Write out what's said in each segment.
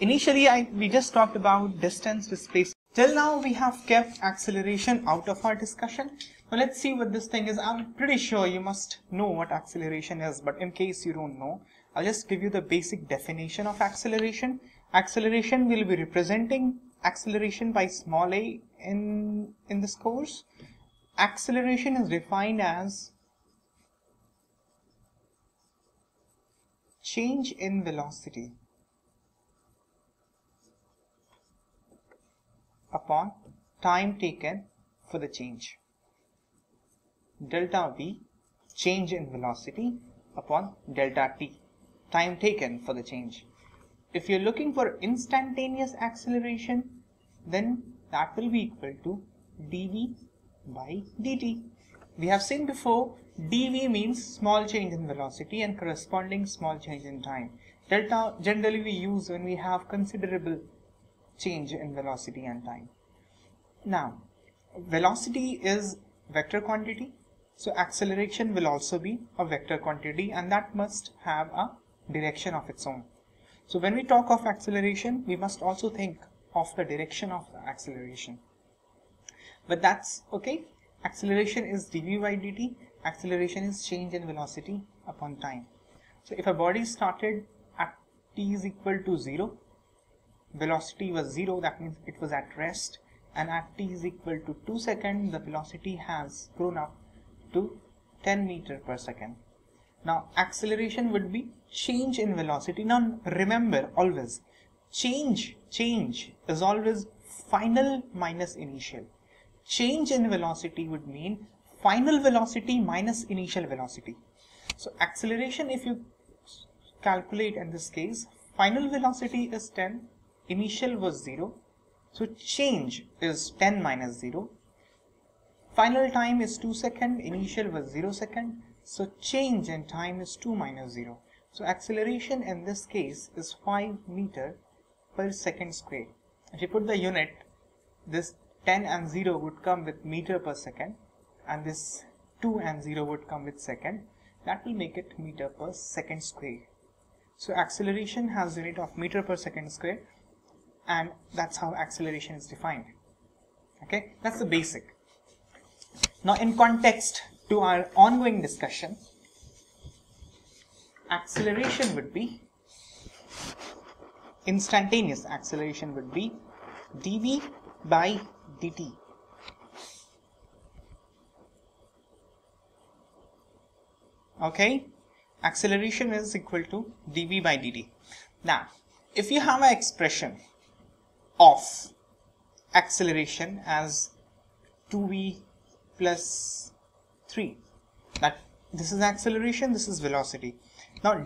initially we just talked about distance, displacement. Till now we have kept acceleration out of our discussion. Now let's see what this thing is. I'm pretty sure you must know what acceleration is, but in case you don't know, I'll just give you the basic definition of acceleration. Acceleration will be representing acceleration by small a in this course. Acceleration is defined as change in velocity upon time taken for the change. Delta V, change in velocity upon delta T, time taken for the change. If you're looking for instantaneous acceleration, then that will be equal to dV by dt. We have seen before, dV means small change in velocity and corresponding small change in time. Delta generally we use when we have considerable change in velocity and time. Now, velocity is vector quantity, so acceleration will also be a vector quantity, and that must have a direction of its own. So when we talk of acceleration, we must also think of the direction of the acceleration. But that's okay. Acceleration is dV by dt. Acceleration is change in velocity upon time. So if a body started at t is equal to 0, velocity was 0, that means it was at rest, and at t is equal to 2 seconds, the velocity has grown up to 10 meters per second. Now acceleration would be change in velocity. Now remember always, change is always final minus initial. Change in velocity would mean final velocity minus initial velocity. So acceleration, if you calculate in this case, final velocity is 10, initial was 0, so change is 10 minus 0. Final time is 2 seconds, initial was 0 second, so change in time is 2 minus 0. So acceleration in this case is 5 meter per second square. If you put the unit, this 10 and 0 would come with meter per second, and this 2 and 0 would come with second. That will make it meter per second square. So acceleration has unit of meter per second square, and that's how acceleration is defined. Okay, that's the basic. Now in context to our ongoing discussion, acceleration would be, instantaneous acceleration would be dV by dt. Okay, acceleration is equal to dV by dt. Now, if you have an expression of acceleration as 2v plus 3, that this is acceleration, this is velocity. Now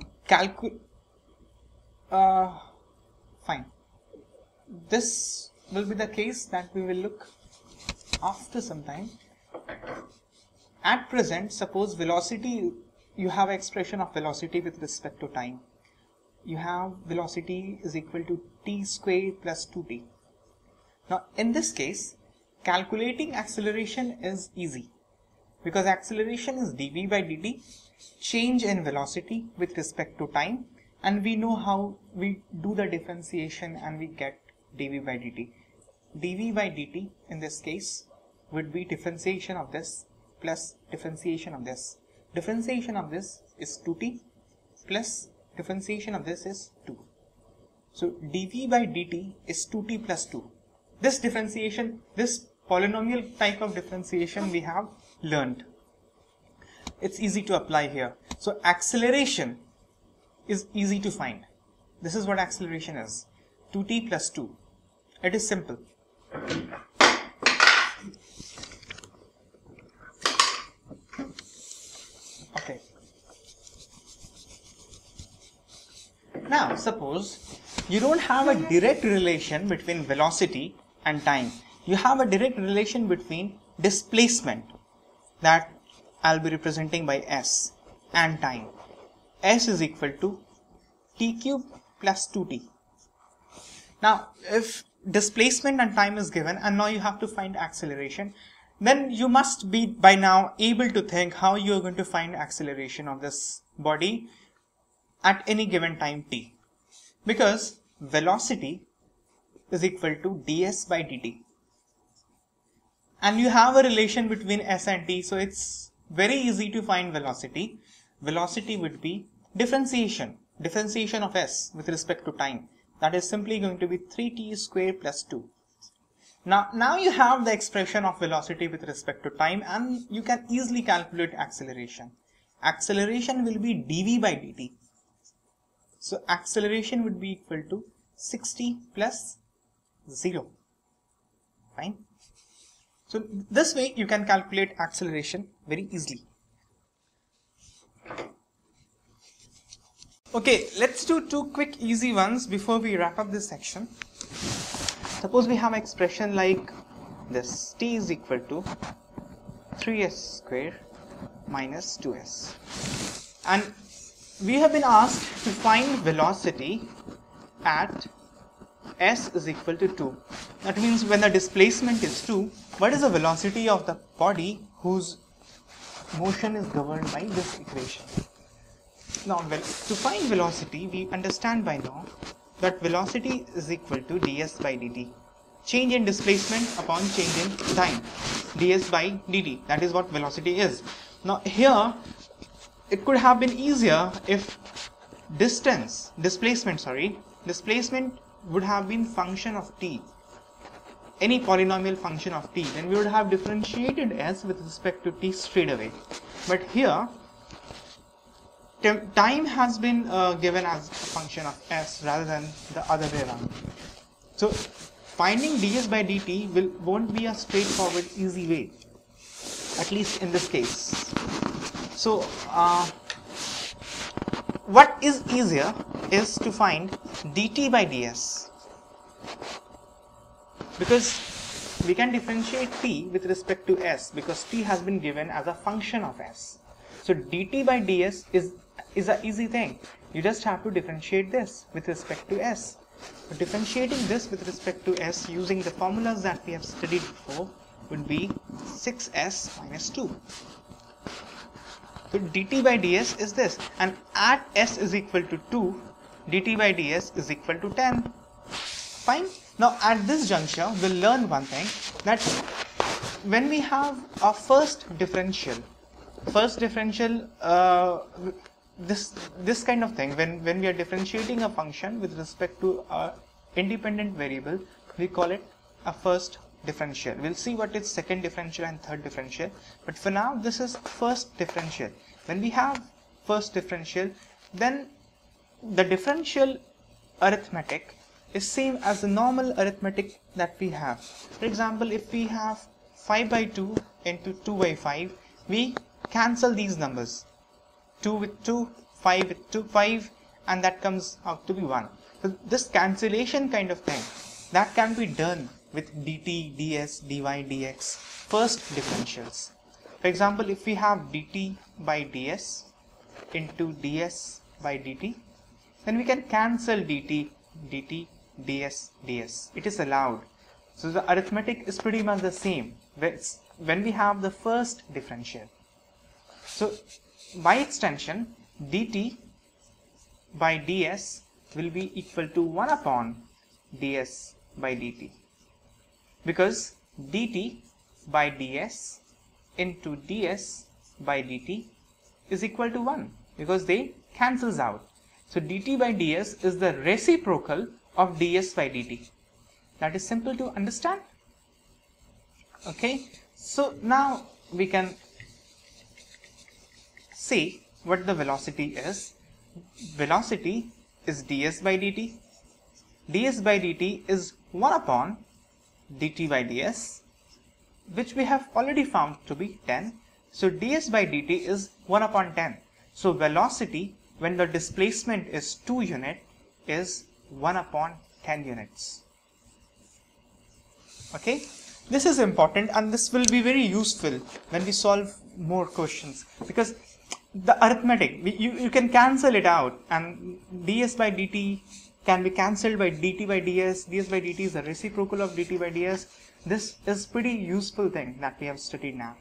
fine. This will be the case that we will look after some time. At present, suppose velocity, you have an expression of velocity with respect to time. You have velocity is equal to t square plus 2t. Now in this case, calculating acceleration is easy, because acceleration is dV by dt, change in velocity with respect to time, and we know how we do the differentiation and we get dV by dt. dV by dt in this case would be differentiation of this plus differentiation of this. Differentiation of this is 2t plus differentiation of this is 2. So dV by dt is 2t plus 2. This differentiation, this polynomial type of differentiation we have learned. It's easy to apply here. So acceleration is easy to find. This is what acceleration is. 2t plus 2. It is simple. Okay. Now suppose you don't have a direct relation between velocity and time. You have a direct relation between displacement, that I'll be representing by s, and time. S is equal to t cube plus 2t. Now if displacement and time is given and now you have to find acceleration, then you must be by now able to think how you are going to find acceleration of this body at any given time t. Because velocity is equal to ds by dt. And you have a relation between s and t, so it's very easy to find velocity. Velocity would be differentiation of s with respect to time. That is simply going to be 3t squared plus 2. Now you have the expression of velocity with respect to time, and you can easily calculate acceleration. Acceleration will be dv by dt. So acceleration would be equal to 60 plus 0. Fine. So this way you can calculate acceleration very easily. Okay, let's do two quick easy ones before we wrap up this section. Suppose we have an expression like this: t is equal to 3s square minus 2s. And we have been asked to find velocity at s is equal to 2. That means when the displacement is 2, what is the velocity of the body whose motion is governed by this equation? Now, to find velocity, we understand by now that velocity is equal to ds by dt. Change in displacement upon change in time. ds by dt. That is what velocity is. Now, here it could have been easier if displacement would have been function of t, any polynomial function of t, then we would have differentiated s with respect to t straight away. But here time has been given as a function of s rather than the other way around. So finding ds by dt won't be a straightforward easy way, at least in this case. So what is easier is to find dt by ds, because we can differentiate t with respect to s because t has been given as a function of s. So dt by ds is an easy thing. You just have to differentiate this with respect to s. So differentiating this with respect to s using the formulas that we have studied before would be 6s minus 2. So dt by ds is this, and at s is equal to 2, dt by ds is equal to 10. Fine. Now at this juncture, we'll learn one thing, that when we have our first differential, this kind of thing, when we are differentiating a function with respect to a independent variable, we call it a first differential. We'll see what is second differential and third differential, but for now this is first differential. When we have first differential, then the differential arithmetic is same as the normal arithmetic that we have. For example, if we have 5 by 2 into 2 by 5, we cancel these numbers, 2 with 2, 5 with 2, 5, and that comes out to be 1. So this cancellation kind of thing, that can be done with dt, ds, dy, dx, first differentials. For example, if we have dt by ds into ds by dt, then we can cancel dt, ds, ds. It is allowed. So the arithmetic is pretty much the same when we have the first differential. So by extension, dt by ds will be equal to 1 upon ds by dt, because dt by ds into ds by dt is equal to 1, because they cancels out. So dt by ds is the reciprocal of ds by dt. That is simple to understand. Okay, so now we can see what the velocity is. Velocity is ds by dt. ds by dt is 1 upon dt by ds, which we have already found to be 10. So ds by dt is 1 upon 10. So velocity when the displacement is 2 unit is 1 upon 10 units. Okay, this is important, and this will be very useful when we solve more questions, because the arithmetic, you can cancel it out, and ds by dt can be cancelled by dt by ds. ds by dt is the reciprocal of dt by ds. This is pretty useful thing that we have studied now.